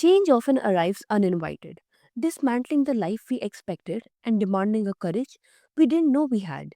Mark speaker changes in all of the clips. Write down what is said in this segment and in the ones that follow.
Speaker 1: Change often arrives uninvited, dismantling the life we expected and demanding a courage we didn't know we had.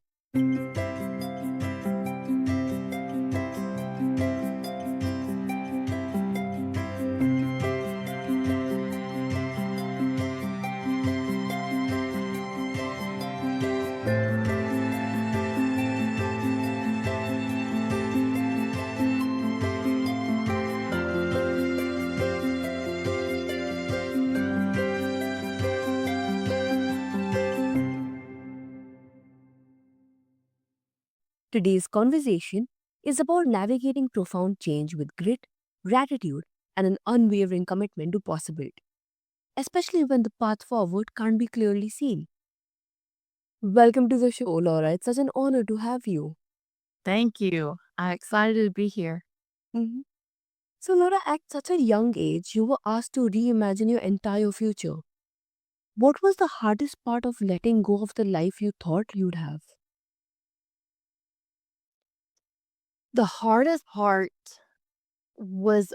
Speaker 1: Today's conversation is about navigating profound change with grit, gratitude, and an unwavering commitment to possibility, especially when the path forward can't be clearly seen. Welcome to the show, Laura. It's such an honor to have you.
Speaker 2: Thank you. I'm excited to be here.
Speaker 1: Mhm. So, Laura, at such a young age, you were asked to reimagine your entire future. What was the hardest part of letting go of the life you thought you'd have?
Speaker 2: The hardest part was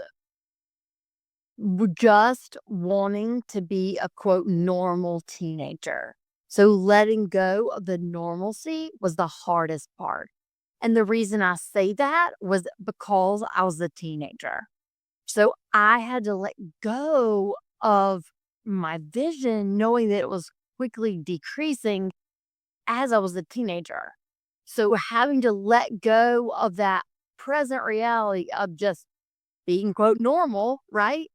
Speaker 2: just wanting to be a quote normal teenager. So letting go of the normalcy was the hardest part. And the reason I say that was because I was a teenager. So I had to let go of my vision, knowing that it was quickly decreasing as I was a teenager. So having to let go of that present reality of just being quote normal, right?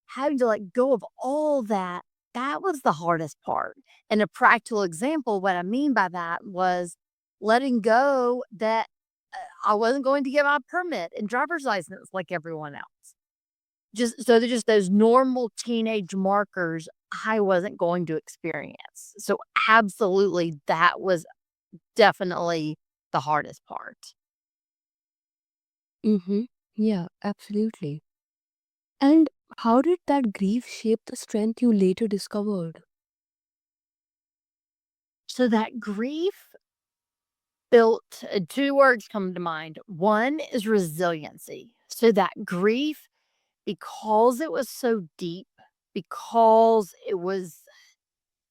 Speaker 2: Having to let go of all that, that was the hardest part. And a practical example, what I mean by that was letting go that I wasn't going to get my permit and driver's license like everyone else. Just so they're just those normal teenage markers I wasn't going to experience. So absolutely that was definitely the hardest part.
Speaker 1: Mm-hmm. Yeah, absolutely. And how did that grief shape the strength you later discovered?
Speaker 2: So that grief built 2 words come to mind. One is resiliency. So that grief, because it was so deep, because it was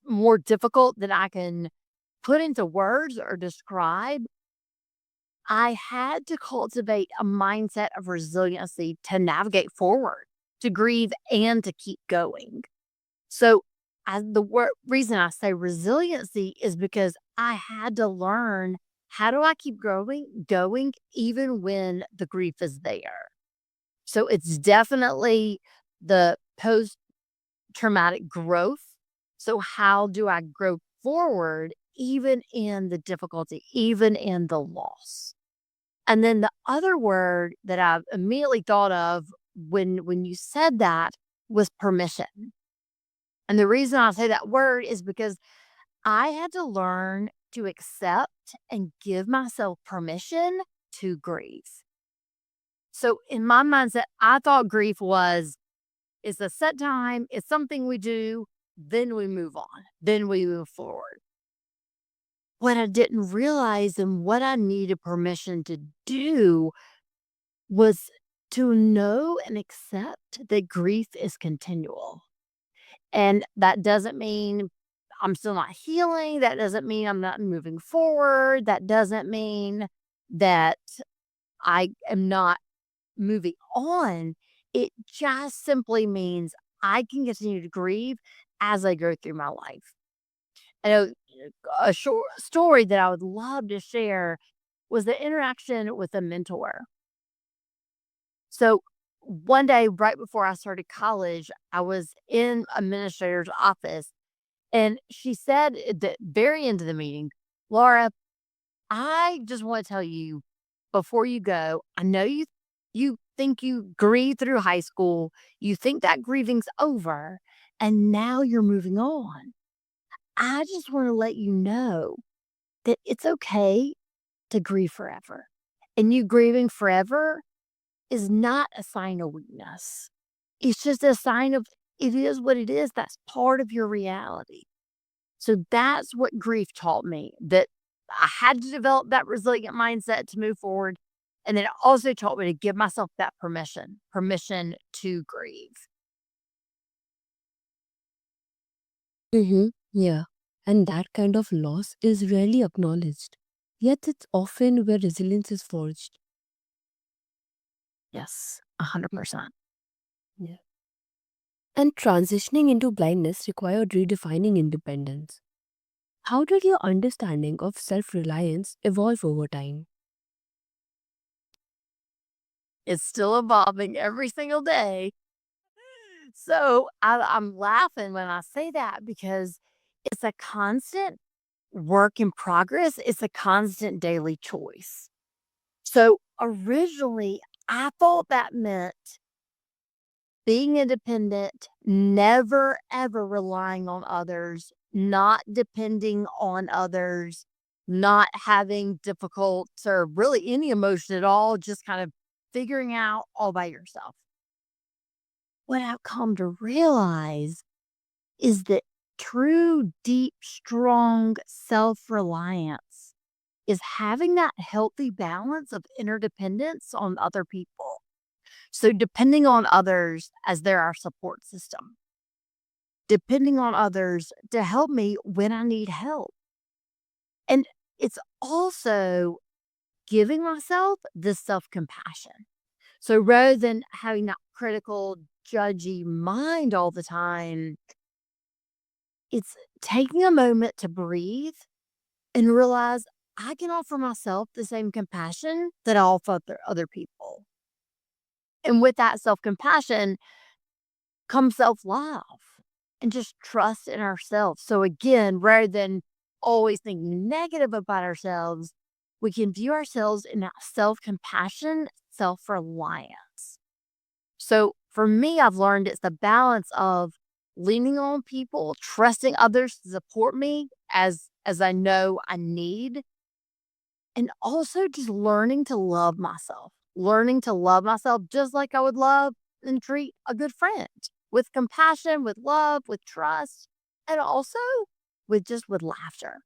Speaker 2: more difficult than I can put into words or describe, I had to cultivate a mindset of resiliency to navigate forward, to grieve and to keep going. So, reason I say resiliency is because I had to learn, how do I keep going even when the grief is there. So it's definitely the post traumatic growth. So how do I grow forward even in the difficulty, even in the loss? And then the other word that I immediately thought of when you said that was permission. And the reason I say that word is because I had to learn to accept and give myself permission to grieve. So in my mindset, I thought grief was it's a set time, it's something we do, then we move on, then we move forward. What I didn't realize and what I needed permission to do was to know and accept that grief is continual. And that doesn't mean I'm still not healing. That doesn't mean I'm not moving forward. That doesn't mean that I am not moving on. It just simply means I can continue to grieve as I go through my life. I know a short story that I would love to share was the interaction with a mentor. So one day, right before I started college, I was in a administrator's office. And she said at the very end of the meeting, Laura, I just want to tell you before you go, I know you think you grieved through high school, you think that grieving's over, and now you're moving on. I just want to let you know that it's okay to grieve forever. And you grieving forever is not a sign of weakness. It's just a sign of it is what it is. That's part of your reality. So that's what grief taught me, that I had to develop that resilient mindset to move forward. And then it also taught me to give myself that permission to grieve.
Speaker 1: Yeah. And that kind of loss is rarely acknowledged. Yet it's often where resilience is forged.
Speaker 2: Yes,
Speaker 1: Mm,
Speaker 2: 100%.
Speaker 1: yeah. And transitioning into blindness required redefining independence. How did your understanding of self reliance evolve over time?
Speaker 2: It's still evolving every single day. So I'm laughing when I say that because it's a constant work in progress. It's a constant daily choice. So originally, I thought that meant being independent, never ever relying on others, not depending on others, not having difficult or really any emotion at all, just kind of figuring out all by yourself. What I've come to realize is that true, deep, strong self reliance is having that healthy balance of interdependence on other people. So, depending on others as they're our support system, depending on others to help me when I need help. And it's also giving myself this self compassion. So, rather than having that critical, judgy mind all the time, it's taking a moment to breathe and realize I can offer myself the same compassion that I offer other people. And with that self compassion comes self love and just trust in ourselves. So, again, rather than always thinking negative about ourselves, we can view ourselves in that self compassion, self reliance. So, for me, I've learned it's the balance of leaning on people, trusting others to support me as I know I need, and also just learning to love myself just like I would love and treat a good friend with compassion, with love, with trust, and also with laughter.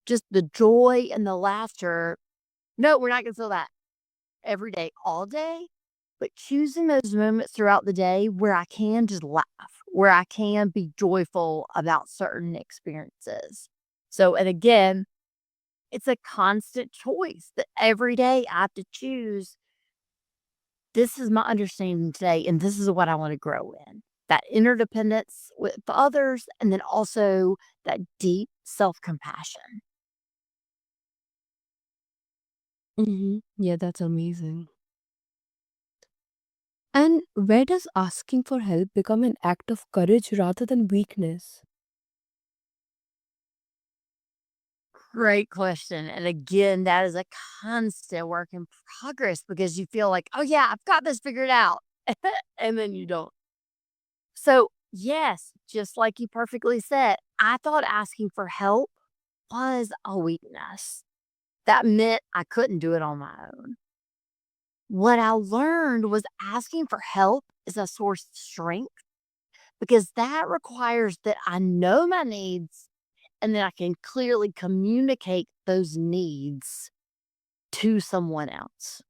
Speaker 2: Just the joy and the laughter. No, we're not going to feel that every day, all day, but choosing those moments throughout the day where I can just laugh, where I can be joyful about certain experiences. So, and again, it's a constant choice that every day I have to choose. This is my understanding today, and this is what I want to grow in. That interdependence with others, and then also that deep self compassion.
Speaker 1: Yeah, that's amazing. And where does asking for help become an act of courage rather than weakness?
Speaker 2: Great question. And again, that is a constant work in progress because you feel like, oh, yeah, I've got this figured out. And then you don't. So, yes, just like you perfectly said, I thought asking for help was a weakness. That meant I couldn't do it on my own. What I learned was asking for help is a source of strength because that requires that I know my needs and then I can clearly communicate those needs to someone else.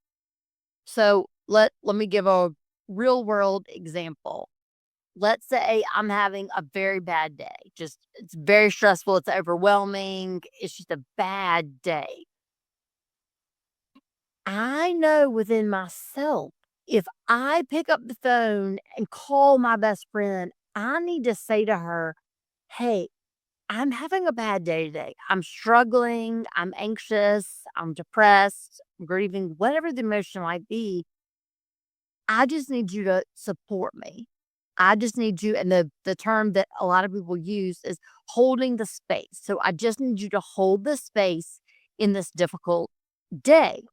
Speaker 2: So let me give a real world example. Let's say I'm having a very bad day. Just it's very stressful, it's overwhelming, it's just a bad day. I know within myself, if I pick up the phone and call my best friend, I need to say to her, "Hey, I'm having a bad day today. I'm struggling. I'm anxious. I'm depressed. I'm grieving, whatever the emotion might be. I just need you to support me. I just need you." And the term that a lot of people use is holding the space. So I just need you to hold the space in this difficult day.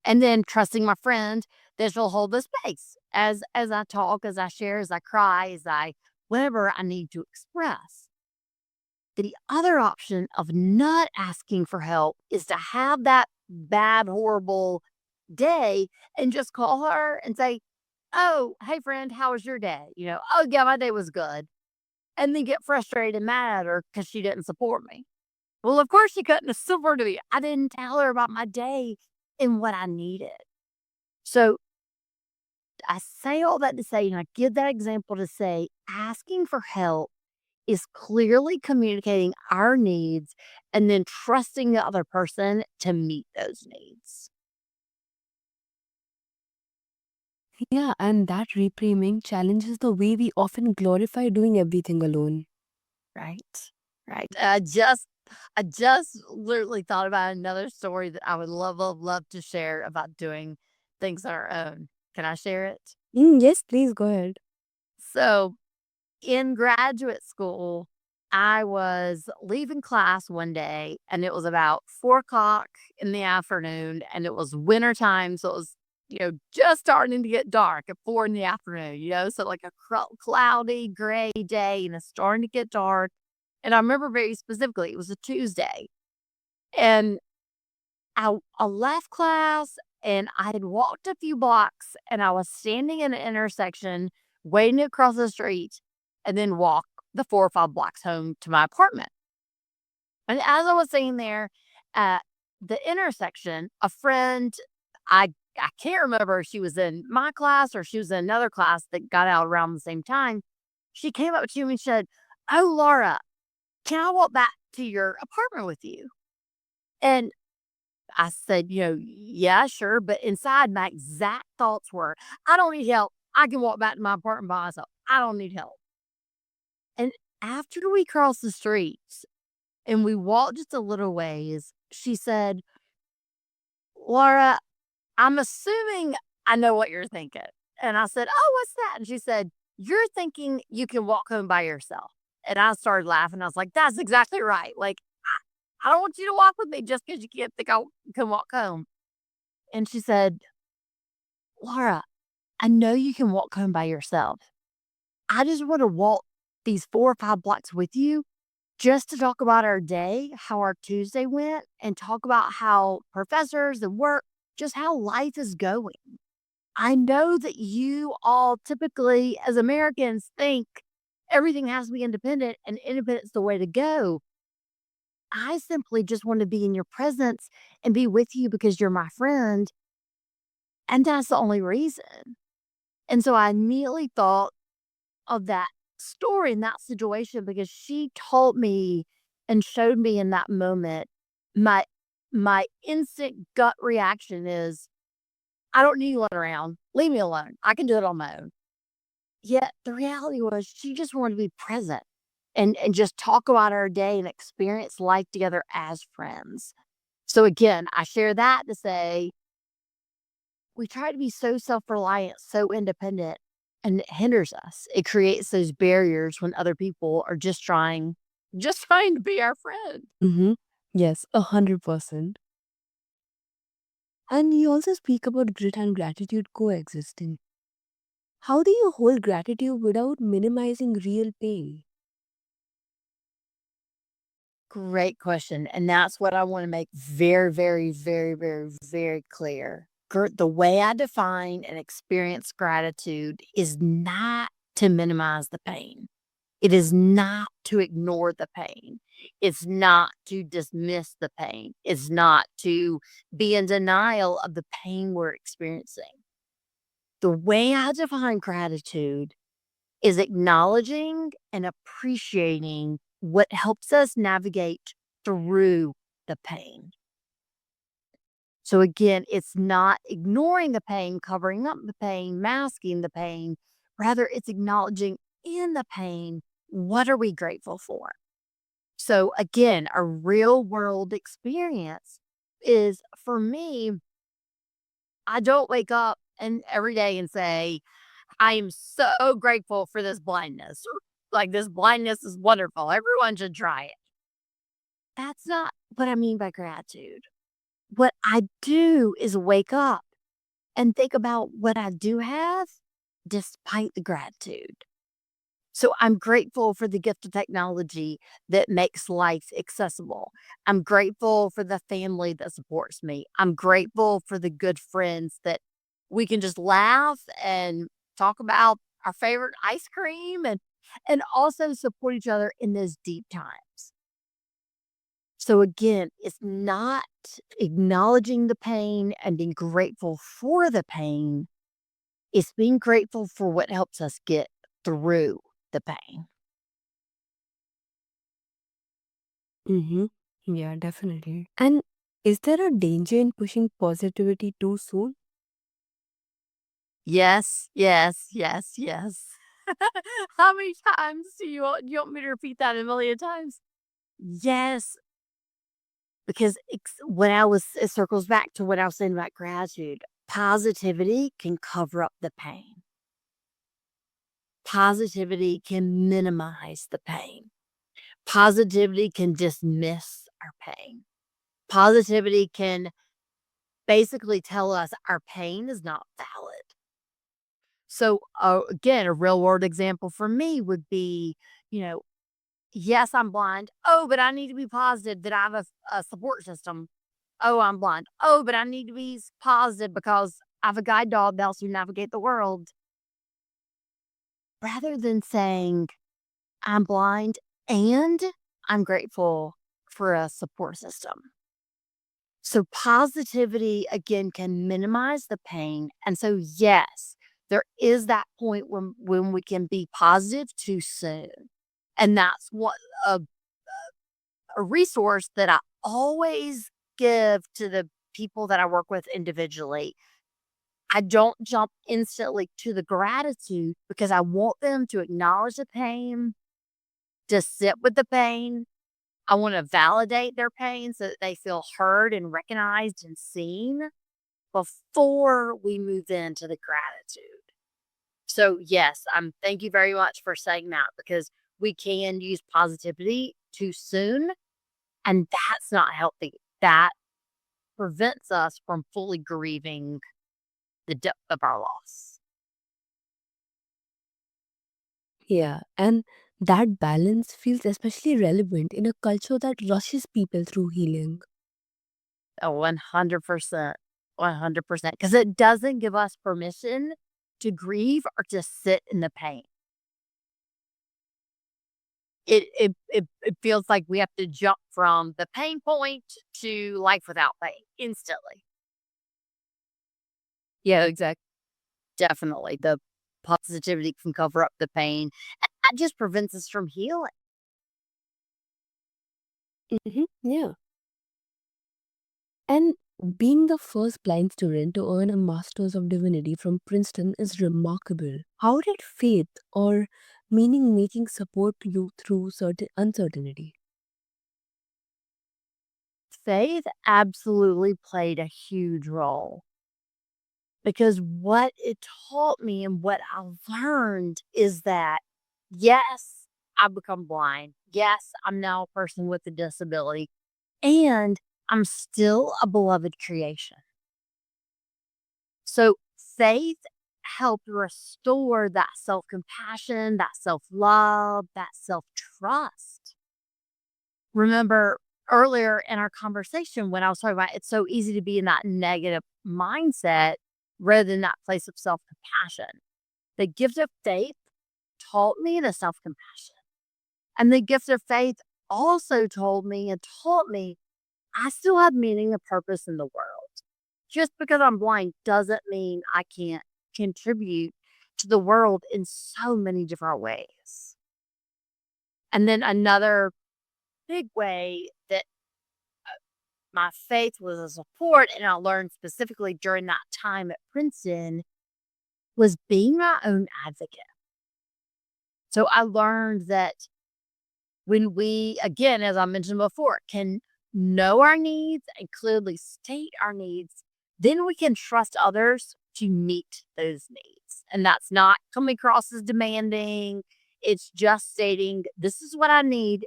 Speaker 2: And then trusting my friend that she'll hold the space as I talk, as I share, as I cry, as I whatever I need to express. The other option of not asking for help is to have that bad, horrible day and just call her and say, "Oh, hey friend, how was your day?" "Oh yeah, my day was good." And then get frustrated and mad at her because she didn't support me. Well, of course she couldn't have supported me. I didn't tell her about my day and what I needed. So I say all that to say, and I give that example to say, asking for help is clearly communicating our needs and then trusting the other person to meet those needs.
Speaker 1: Yeah, and that reframing challenges the way we often glorify doing everything alone.
Speaker 2: Right. Right. I just literally thought about another story that I would love, love, love to share about doing things on our own. Can I share it?
Speaker 1: Yes, please go ahead.
Speaker 2: So in graduate school, I was leaving class one day and it was about 4 o'clock in the afternoon and it was winter time. So it was, just starting to get dark at 4 in the afternoon, so like a cloudy, gray day and it's starting to get dark. And I remember very specifically, it was a Tuesday. And I left class and I had walked a few blocks and I was standing in an intersection waiting to cross the street and then walk the 4 or 5 blocks home to my apartment. And as I was sitting there at the intersection, a friend, I can't remember if she was in my class or she was in another class that got out around the same time. She came up to me and said, "Oh, Laura, can I walk back to your apartment with you?" And I said, "Yeah, sure." But inside, my exact thoughts were, "I don't need help. I can walk back to my apartment by myself. I don't need help." And after we crossed the streets and we walked just a little ways, she said, "Laura, I'm assuming I know what you're thinking." And I said, "Oh, what's that?" And she said, "You're thinking you can walk home by yourself." And I started laughing. I was like, "That's exactly right. Like, I don't want you to walk with me just because you can't think I can walk home." And she said, "Laura, I know you can walk home by yourself. I just want to walk these 4 or 5 blocks with you just to talk about our day, how our Tuesday went, and talk about how professors and work, just how life is going. I know that you all typically, as Americans, think everything has to be independent and independent's the way to go. I simply just want to be in your presence and be with you because you're my friend. And that's the only reason." And so I immediately thought of that story in that situation because she told me and showed me in that moment my my instant gut reaction is, "I don't need you around. Leave me alone. I can do it on my own." Yet the reality was she just wanted to be present and just talk about our day and experience life together as friends. So again, I share that to say we try to be so self-reliant, so independent, and it hinders us. It creates those barriers when other people are just trying to be our friend.
Speaker 1: Mm-hmm. Yes, 100%. And you also speak about grit and gratitude coexisting. How do you hold gratitude without minimizing real pain?
Speaker 2: Great question. And that's what I want to make very, very, very, very, very clear. The way I define and experience gratitude is not to minimize the pain. It is not to ignore the pain. It's not to dismiss the pain. It's not to be in denial of the pain we're experiencing. The way I define gratitude is acknowledging and appreciating what helps us navigate through the pain. So, again, it's not ignoring the pain, covering up the pain, masking the pain. Rather, it's acknowledging in the pain, what are we grateful for? So, again, a real world experience is for me, I don't wake up and every day and say, "I am so grateful for this blindness." Or, like, "This blindness is wonderful. Everyone should try it." That's not what I mean by gratitude. What I do is wake up and think about what I do have despite the gratitude. So I'm grateful for the gift of technology that makes life accessible. I'm grateful for the family that supports me. I'm grateful for the good friends that we can just laugh and talk about our favorite ice cream and also support each other in those deep times. So again, it's not acknowledging the pain and being grateful for the pain. It's being grateful for what helps us get through the pain.
Speaker 1: Mm-hmm. Yeah, definitely. And is there a danger in pushing positivity too soon?
Speaker 2: Yes, yes, yes, yes. How many times do you want me to repeat that a million times? Yes, because it circles back to what I was saying about gratitude. Positivity can cover up the pain. Positivity can minimize the pain. Positivity can dismiss our pain. Positivity can basically tell us our pain is not valid. So, again, a real world example for me would be, you know, yes, I'm blind. Oh, but I need to be positive that I have a support system. Oh, I'm blind. Oh, but I need to be positive because I have a guide dog that helps me navigate the world. Rather than saying, I'm blind and I'm grateful for a support system. So positivity again can minimize the pain. And so yes, there is that point when we can be positive too soon. And that's what a, a resource that I always give to the people that I work with individually. I don't jump instantly to the gratitude because I want them to acknowledge the pain, to sit with the pain. I want to validate their pain so that they feel heard and recognized and seen before we move into the gratitude. So, yes, thank you very much for saying that because we can use positivity too soon, and that's not healthy. That prevents us from fully grieving the depth of our loss.
Speaker 1: Yeah, and that balance feels especially relevant in a culture that rushes people through healing.
Speaker 2: Oh, 100%. 100%. Because it doesn't give us permission to grieve or to sit in the pain. It feels like we have to jump from the pain point to life without pain instantly.
Speaker 1: Yeah, exactly.
Speaker 2: Definitely. The positivity can cover up the pain. And that just prevents us from healing.
Speaker 1: Yeah. And being the first blind student to earn a Master's of Divinity from Princeton is remarkable. How did faith or meaning making support you through certain uncertainty?
Speaker 2: Faith absolutely played a huge role because what it taught me and what I learned is that, yes, I've become blind. Yes, I'm now a person with a disability, and I'm still a beloved creation. So faith helped restore that self compassion, that self love, that self trust. Remember earlier in our conversation when I was talking about it's so easy to be in that negative mindset rather than that place of self compassion. The gift of faith taught me the self compassion. And the gift of faith also told me and taught me I still have meaning and purpose in the world. Just because I'm blind doesn't mean I can't contribute to the world in so many different ways. And then another big way that my faith was a support, and I learned specifically during that time at Princeton, was being my own advocate. So I learned that when we, again, as I mentioned before, can know our needs and clearly state our needs, then we can trust others to meet those needs. And that's not coming across as demanding. It's just stating, this is what I need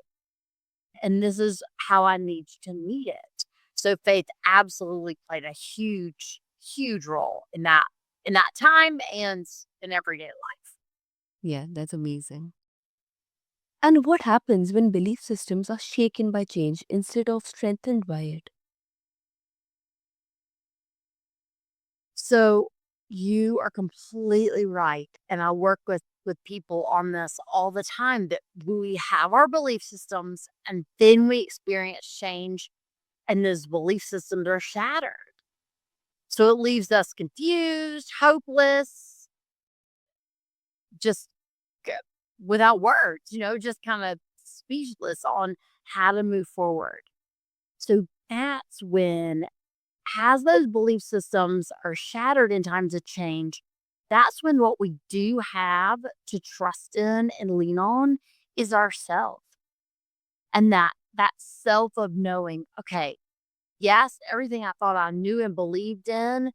Speaker 2: and this is how I need to meet it. So faith absolutely played a huge, huge role in that time and in everyday life.
Speaker 1: Yeah, that's amazing. And what happens when belief systems are shaken by change instead of strengthened by it?
Speaker 2: So you are completely right. And I work with people on this all the time that we have our belief systems and then we experience change and those belief systems are shattered. So it leaves us confused, hopeless, just g- without words, just kind of speechless on how to move forward. So that's when, as those belief systems are shattered in times of change, that's when what we do have to trust in and lean on is ourself. And that self of knowing, okay, yes, everything I thought I knew and believed in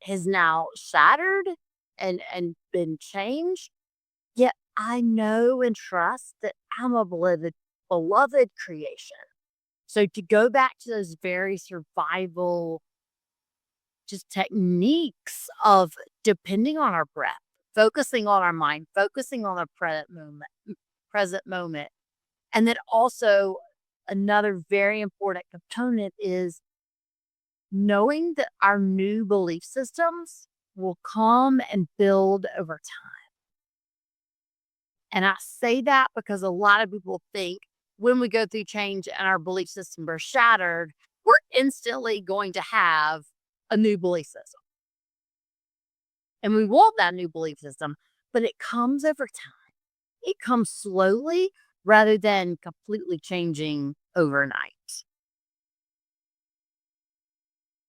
Speaker 2: has now shattered and been changed. Yet I know and trust that I'm a beloved creation. So to go back to those very survival just techniques of depending on our breath, focusing on our mind, focusing on the present moment. And then also another very important component is knowing that our new belief systems will come and build over time. And I say that because a lot of people think when we go through change and our belief system are shattered, we're instantly going to have a new belief system. And we want that new belief system, but it comes over time. It comes slowly rather than completely changing overnight.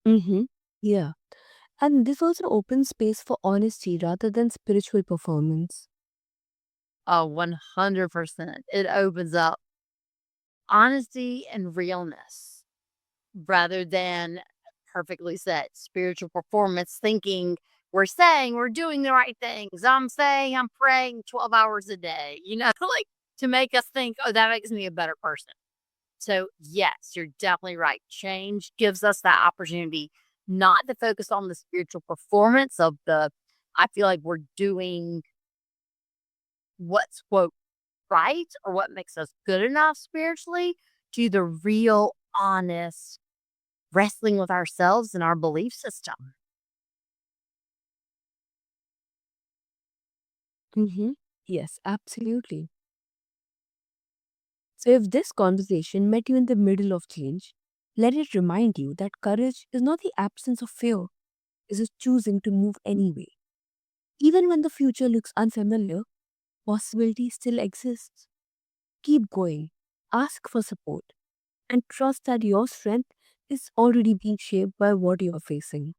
Speaker 1: Mm-hmm. Yeah. And this also opens space for honesty rather than spiritual performance.
Speaker 2: 100%. It opens up honesty and realness rather than perfectly set spiritual performance thinking we're saying we're doing the right things. I'm saying I'm praying 12 hours a day, like to make us think, oh, that makes me a better person. So, yes, you're definitely right. Change gives us that opportunity not to focus on the spiritual performance of I feel like we're doing what's quote right or what makes us good enough spiritually to the real, honest wrestling with ourselves and our belief system.
Speaker 1: Mm-hmm. Yes, absolutely. So, if this conversation met you in the middle of change, let it remind you that courage is not the absence of fear, it is choosing to move anyway. Even when the future looks unfamiliar, possibility still exists. Keep going, ask for support, and trust that your strength is already being shaped by what you are facing.